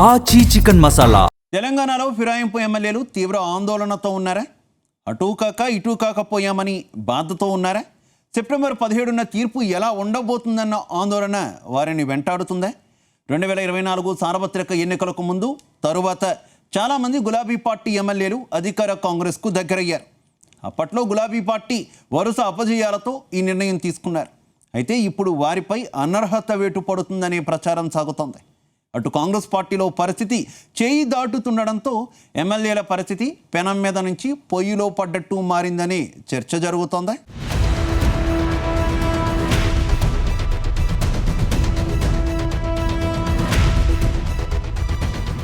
ఆచి చికెన్ మసాలా. తెలంగాణలో ఫిరాయింపు ఎమ్మెల్యేలు తీవ్ర ఆందోళనతో ఉన్నారా? అటూ కాక ఇటూ కాకపోయామని బాధతో ఉన్నారా? సెప్టెంబర్ 17న తీర్పు ఎలా ఉండబోతుందన్న ఆందోళన వారిని వెంటాడుతుందా? 2024 సార్వత్రిక ఎన్నికలకు ముందు తరువాత చాలామంది గులాబీ పార్టీ ఎమ్మెల్యేలు అధికార కాంగ్రెస్కు దగ్గరయ్యారు. అప్పట్లో గులాబీ పార్టీ వరుస అపజయాలతో ఈ నిర్ణయం తీసుకున్నారు. అయితే ఇప్పుడు వారిపై అనర్హత వేటు పడుతుందనే ప్రచారం సాగుతోంది. అటు కాంగ్రెస్ పార్టీలో పరిస్థితి చేయి దాటుతుండడంతో ఎమ్మెల్యేల పరిస్థితి పెనం మీద నుంచి పొయ్యిలో పడ్డట్టు మారిందని చర్చ జరుగుతోంది.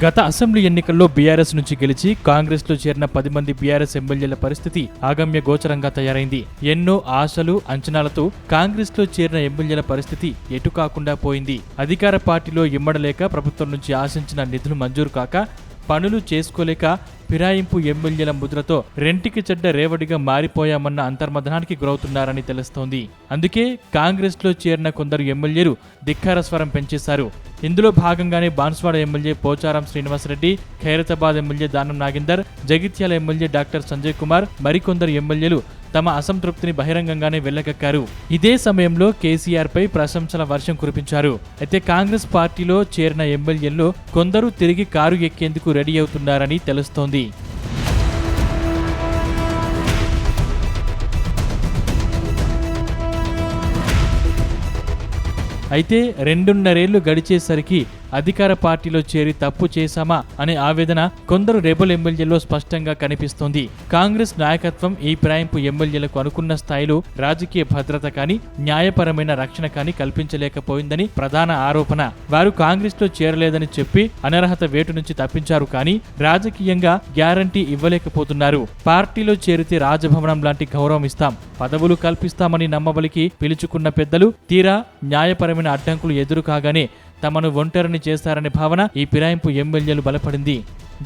గత అసెంబ్లీ ఎన్నికల్లో బీఆర్ఎస్ నుంచి గెలిచి కాంగ్రెస్లో చేరిన 10 మంది బీఆర్ఎస్ ఎమ్మెల్యేల పరిస్థితి ఆగమ్య గోచరంగా తయారైంది. ఎన్నో ఆశలు అంచనాలతో కాంగ్రెస్లో చేరిన ఎమ్మెల్యేల పరిస్థితి ఎటు కాకుండా పోయింది. అధికార పార్టీలో ఇమ్మడలేక, ప్రభుత్వం నుంచి ఆశించిన నిధులు మంజూరు కాక, పనులు చేసుకోలేక ఫిరాయింపు ఎమ్మెల్యేల ముద్రతో రెంటికి చెడ్డ రేవడిగా మారిపోయామన్న అంతర్మథనానికి గురవుతున్నారని తెలుస్తోంది. అందుకే కాంగ్రెస్లో చేరిన కొందరు ఎమ్మెల్యేలు ధిక్కార స్వరం పెంచేశారు. ఇందులో భాగంగానే Banswada MLA Pocharam Srinivasa Reddy, Khairatabad MLA Danam Nagender, Jagtial MLA doctor Sanjay Kumar, మరికొందరు ఎమ్మెల్యేలు తమ అసంతృప్తిని బహిరంగంగానే వెళ్లగక్కారు. ఇదే సమయంలో కేసీఆర్ పై ప్రశంసల వర్షం కురిపించారు. అయితే కాంగ్రెస్ పార్టీలో చేరిన ఎమ్మెల్యేల్లో కొందరు తిరిగి కారు ఎక్కేందుకు రెడీ అవుతున్నారని తెలుస్తోంది. అయితే 2.5 ఏళ్లు గడిచేసరికి అధికార పార్టీలో చేరి తప్పు చేశామా అనే ఆవేదన కొందరు రెబల్ ఎమ్మెల్యేల్లో స్పష్టంగా కనిపిస్తోంది. కాంగ్రెస్ నాయకత్వం ఈ ఫిరాయింపు ఎమ్మెల్యేలకు అనుకున్న స్థాయిలో రాజకీయ భద్రత కానీ, న్యాయపరమైన రక్షణ కానీ కల్పించలేకపోయిందని ప్రధాన ఆరోపణ. వారు కాంగ్రెస్ లో చేరలేదని చెప్పి అనర్హత వేటు నుంచి తప్పించారు కానీ రాజకీయంగా గ్యారంటీ ఇవ్వలేకపోతున్నారు. పార్టీలో చేరితే రాజభవనం లాంటి గౌరవం ఇస్తాం, పదవులు కల్పిస్తామని నమ్మబలికి పిలుచుకున్న పెద్దలు తీరా న్యాయపరమైన అడ్డంకులు ఎదురు కాగానే తమను ఒంటరిని చేస్తారనే భావన ఈ ఫిరాయింపు ఎమ్మెల్యేలు బలపడింది.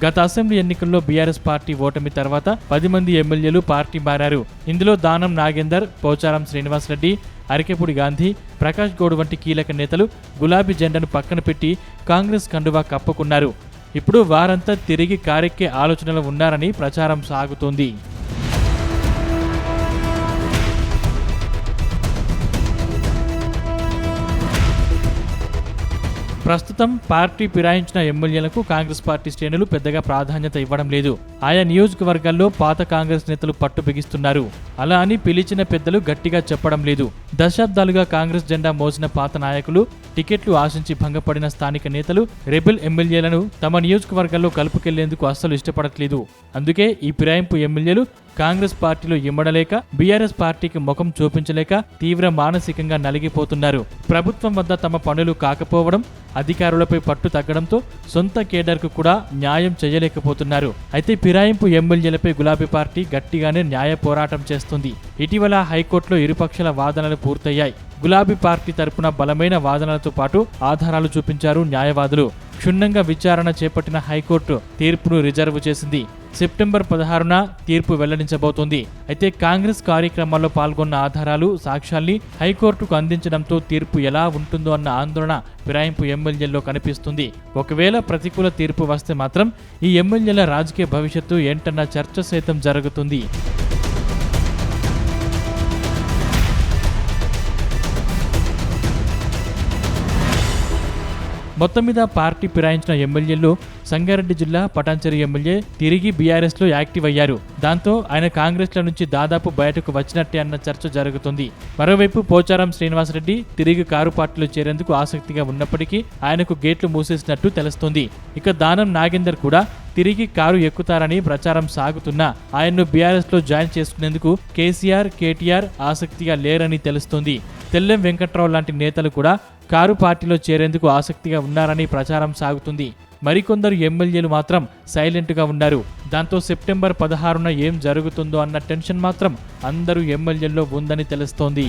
గత అసెంబ్లీ ఎన్నికల్లో బీఆర్ఎస్ పార్టీ ఓటమి తర్వాత 10 మంది ఎమ్మెల్యేలు పార్టీ మారారు. ఇందులో దానం నాగేందర్, పోచారం శ్రీనివాసరెడ్డి, అరికెపూడి గాంధీ, ప్రకాష్ గౌడ్ వంటి కీలక నేతలు గులాబీ జెండాను పక్కన పెట్టి కాంగ్రెస్ కండువా కప్పుకున్నారు. ఇప్పుడు వారంతా తిరిగి కారెక్కే ఆలోచనలో ఉన్నారని ప్రచారం సాగుతోంది. ప్రస్తుతం పార్టీ ఫిరాయించిన ఎమ్మెల్యేలకు కాంగ్రెస్ పార్టీ శ్రేణులు పెద్దగా ప్రాధాన్యత ఇవ్వడం లేదు. ఆయా నియోజకవర్గాల్లో పాత కాంగ్రెస్ నేతలు పట్టు బిగిస్తున్నారు. అలా అని పిలిచిన పెద్దలు గట్టిగా చెప్పడం లేదు. దశాబ్దాలుగా కాంగ్రెస్ జెండా మోసిన పాత నాయకులు, టికెట్లు ఆశించి భంగపడిన స్థానిక నేతలు రెబెల్ ఎమ్మెల్యేలను తమ నియోజకవర్గాల్లో కలుపుకెళ్లేందుకు అస్సలు ఇష్టపడట్లేదు. అందుకే ఈ ఫిరాయింపు ఎమ్మెల్యేలు కాంగ్రెస్ పార్టీలో ఇమ్మడలేక, బీఆర్ఎస్ పార్టీకి ముఖం చూపించలేక తీవ్ర మానసికంగా నలిగిపోతున్నారు. ప్రభుత్వం వద్ద తమ పనులు కాకపోవడం, అధికారులపై పట్టు తగ్గడంతో సొంత కేడర్కు కూడా న్యాయం చేయలేకపోతున్నారు. అయితే ఫిరాయింపు ఎమ్మెల్యేలపై గులాబీ పార్టీ గట్టిగానే న్యాయ పోరాటం చేస్తుంది. ఇటీవల హైకోర్టులో ఇరుపక్షాల వాదనలు పూర్తయ్యాయి. గులాబీ పార్టీ తరపున బలమైన వాదనలతో పాటు ఆధారాలు చూపించారు న్యాయవాదులు. క్షుణ్ణంగా విచారణ చేపట్టిన హైకోర్టు తీర్పును రిజర్వ్ చేసింది. సెప్టెంబర్ 16న తీర్పు వెల్లడించబోతోంది. అయితే కాంగ్రెస్ కార్యక్రమాల్లో పాల్గొన్న ఆధారాలు, సాక్ష్యాల్ని హైకోర్టుకు అందించడంతో తీర్పు ఎలా ఉంటుందో అన్న ఆందోళన ఫిరాయింపు ఎమ్మెల్యేల్లో కనిపిస్తుంది. ఒకవేళ ప్రతికూల తీర్పు వస్తే మాత్రం ఈ ఎమ్మెల్యేల రాజకీయ భవిష్యత్తు ఏంటన్న చర్చ సైతం జరుగుతుంది. మొత్తం మీద పార్టీ ఫిరాయించిన ఎమ్మెల్యేల్లో సంగారెడ్డి జిల్లా పటాన్చెరు ఎమ్మెల్యే తిరిగి బీఆర్ఎస్ లో యాక్టివ్ అయ్యారు. దాంతో ఆయన కాంగ్రెస్ లో నుంచి దాదాపు బయటకు వచ్చినట్టే అన్న చర్చ జరుగుతుంది. మరోవైపు పోచారం శ్రీనివాసరెడ్డి తిరిగి కారు పార్టీలో చేరేందుకు ఆసక్తిగా ఉన్నప్పటికీ ఆయనకు గేట్లు మూసేసినట్టు తెలుస్తోంది. ఇక దానం నాగేందర్ కూడా తిరిగి కారు ఎక్కుతారని ప్రచారం సాగుతున్నా ఆయన్ను బీఆర్ఎస్ లో జాయిన్ చేసుకునేందుకు కేసీఆర్, కేటీఆర్ ఆసక్తిగా లేరని తెలుస్తోంది. తెల్లెం వెంకట్రావు లాంటి నేతలు కూడా కారు పార్టీలో చేరేందుకు ఆసక్తిగా ఉన్నారని ప్రచారం సాగుతుంది. మరికొందరు ఎమ్మెల్యేలు మాత్రం సైలెంట్గా ఉన్నారు. దాంతో సెప్టెంబర్ 16న ఏం జరుగుతుందో అన్న టెన్షన్ మాత్రం అందరూ ఎమ్మెల్యేల్లో ఉందని తెలుస్తోంది.